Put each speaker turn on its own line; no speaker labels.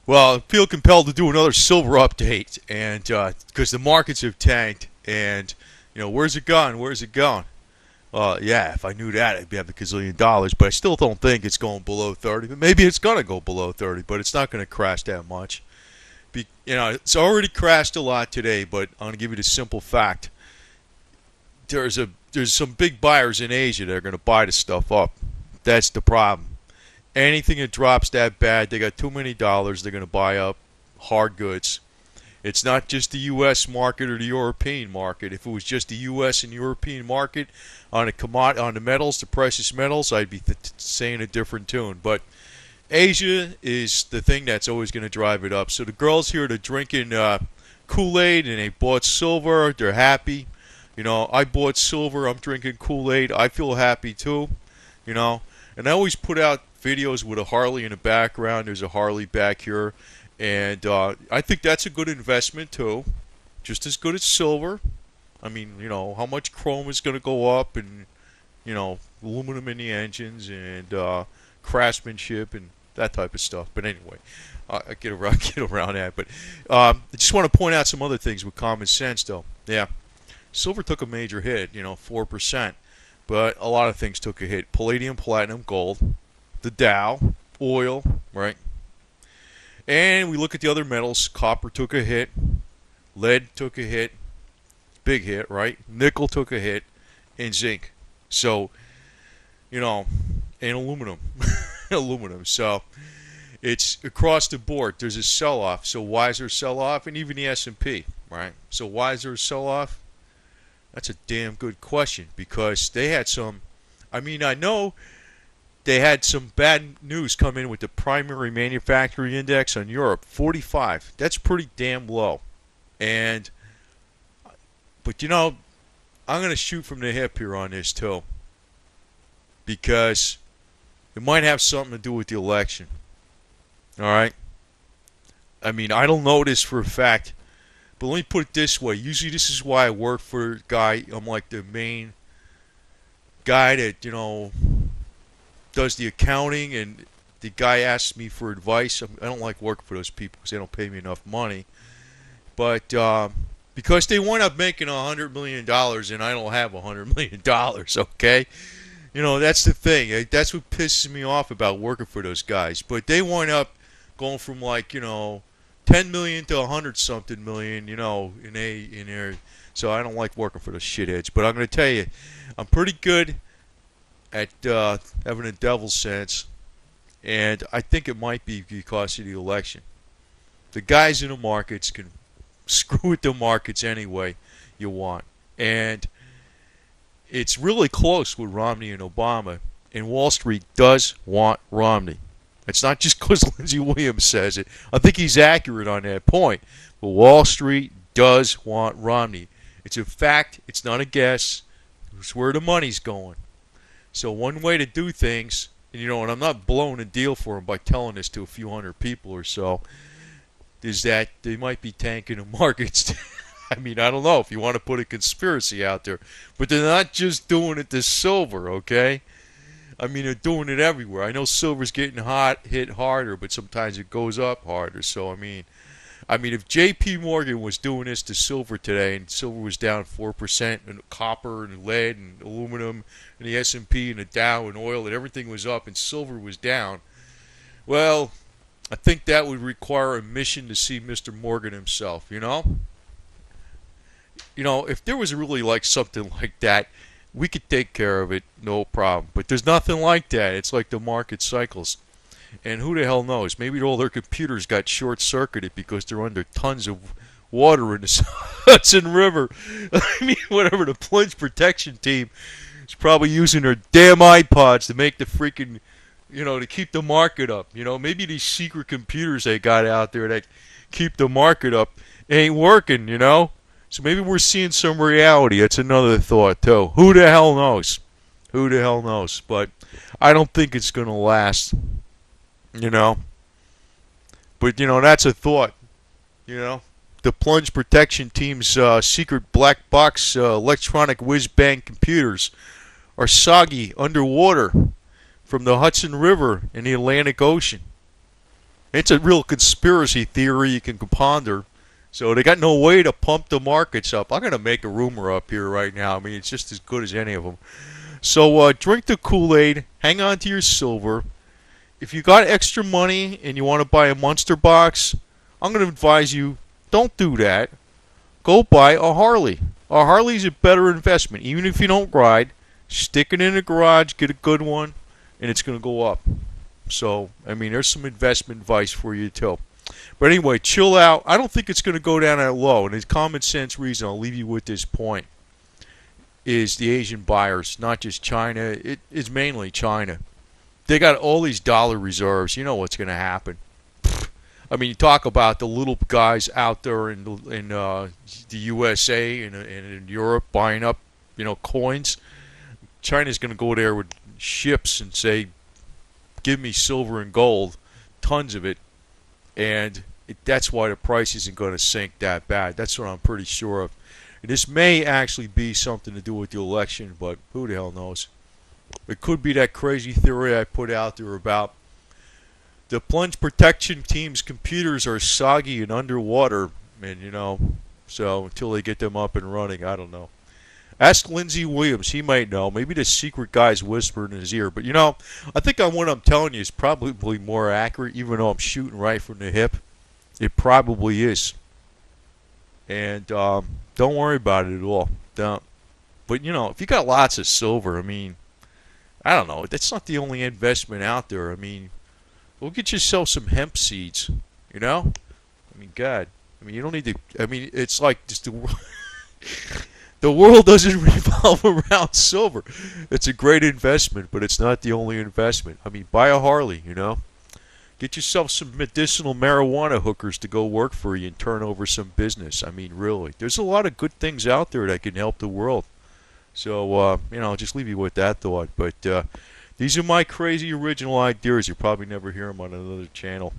Well, I feel compelled to do another silver update, and because the markets have tanked, and where's it going? Where's it going? Yeah, if I knew that, I'd have a gazillion dollars, but I still don't think it's going below 30. But maybe it's gonna go below 30, but it's not gonna crash that much. It's already crashed a lot today, but I'm gonna give you the simple fact: there's some big buyers in Asia that are gonna buy the stuff up. That's the problem. Anything that drops that bad, they got too many dollars. They're gonna buy up hard goods. It's not just the U.S. market or the European market. If it was just the U.S. and European market on on the metals, the precious metals, I'd be saying a different tune. But Asia is the thing that's always going to drive it up. So the girls here, they're drinking Kool-Aid and they bought silver. They're happy. I bought silver. I'm drinking Kool-Aid. I feel happy too. And I always put out videos with a Harley in the background. There's a Harley back here. And I think that's a good investment too, just as good as silver. I mean, how much chrome is going to go up, and aluminum in the engines, and craftsmanship, and that type of stuff. But anyway, I get around that. But I just want to point out some other things with common sense, though. Yeah, silver took a major hit, 4%, but a lot of things took a hit: palladium, platinum, gold, the Dow, oil, right? And we look at the other metals. Copper took a hit. Lead took a hit. Big hit, right? Nickel took a hit. And zinc. So, and aluminum. Aluminum. So, it's across the board. There's a sell-off. So, why is there a sell-off? And even the S&P, right? So, why is there a sell-off? That's a damn good question. Because they had some... I know... They had some bad news come in with the primary manufacturing index on Europe, 45. That's pretty damn low. But I'm going to shoot from the hip here on this too. Because it might have something to do with the election. All right? I don't know this for a fact. But let me put it this way. Usually this is why I work for a guy. I'm like the main guy that, does the accounting, and the guy asks me for advice. I don't like working for those people because they don't pay me enough money. But because they wind up making $100 million and I don't have $100 million, okay? That's the thing. That's what pisses me off about working for those guys. But they wind up going from 10 million to 100-something million, in there. So I don't like working for those shitheads. But I'm going to tell you, I'm pretty good at having a devil's sense, and I think it might be because of the election. The guys in the markets can screw with the markets any way you want, and it's really close with Romney and Obama, and Wall Street does want Romney. It's not just because Lindsey Williams says it. I think he's accurate on that point, but Wall Street does want Romney. It's a fact. It's not a guess. It's where the money's going. So one way to do things, and I'm not blowing a deal for them by telling this to a few hundred people or so, is that they might be tanking the markets. I don't know if you want to put a conspiracy out there, but they're not just doing it to silver, okay? They're doing it everywhere. I know silver's getting hit harder, but sometimes it goes up harder. So if J.P. Morgan was doing this to silver today, and silver was down 4%, and copper and lead and aluminum and the S&P and the Dow and oil and everything was up and silver was down, well, I think that would require a mission to see Mr. Morgan himself, if there was really something like that, we could take care of it, no problem. But there's nothing like that. It's like the market cycles. And who the hell knows? Maybe all their computers got short-circuited because they're under tons of water in the Hudson River. Whatever, the plunge protection team is probably using their damn iPods to make the freaking, to keep the market up. Maybe these secret computers they got out there that keep the market up ain't working, So maybe we're seeing some reality. That's another thought, too. Who the hell knows? Who the hell knows? But I don't think it's going to last. But that's a thought. The plunge protection team's secret black box electronic whiz-bang computers are soggy underwater from the Hudson River in the Atlantic Ocean. It's a real conspiracy theory you can ponder. So they got no way to pump the markets up. I'm going to make a rumor up here right now. I mean, it's just as good as any of them. So drink the Kool-Aid, hang on to your silver. If you got extra money and you want to buy a Monster box, I'm going to advise you, don't do that. Go buy a Harley. A Harley's a better investment. Even if you don't ride, stick it in the garage, get a good one, and it's going to go up. So, I mean, there's some investment advice for you too. But anyway, chill out. I don't think it's going to go down that low. And the common sense reason, I'll leave you with this point, is the Asian buyers, not just China. It is mainly China. They got all these dollar reserves. You know what's going to happen. I mean, you talk about the little guys out there in the USA and in Europe buying up, coins. China's going to go there with ships and say, give me silver and gold, tons of it. And that's why the price isn't going to sink that bad. That's what I'm pretty sure of. And this may actually be something to do with the election, but who the hell knows? It could be that crazy theory I put out there about the plunge-protection-teams' computers are soggy and underwater, and so until they get them up and running, I don't know. Ask Lindsey Williams. He might know. Maybe the secret guy's whispering in his ear. But, I think what I'm telling you is probably more accurate, even though I'm shooting right from the hip. It probably is. And don't worry about it at all. Don't. But, if you got lots of silver, I don't know. That's not the only investment out there. Go get yourself some hemp seeds. God. You don't need to. It's like just the world doesn't revolve around silver. It's a great investment, but it's not the only investment. Buy a Harley, Get yourself some medicinal marijuana hookers to go work for you and turn over some business. Really. There's a lot of good things out there that can help the world. So, I'll just leave you with that thought. But these are my crazy original ideas. You'll probably never hear them on another channel.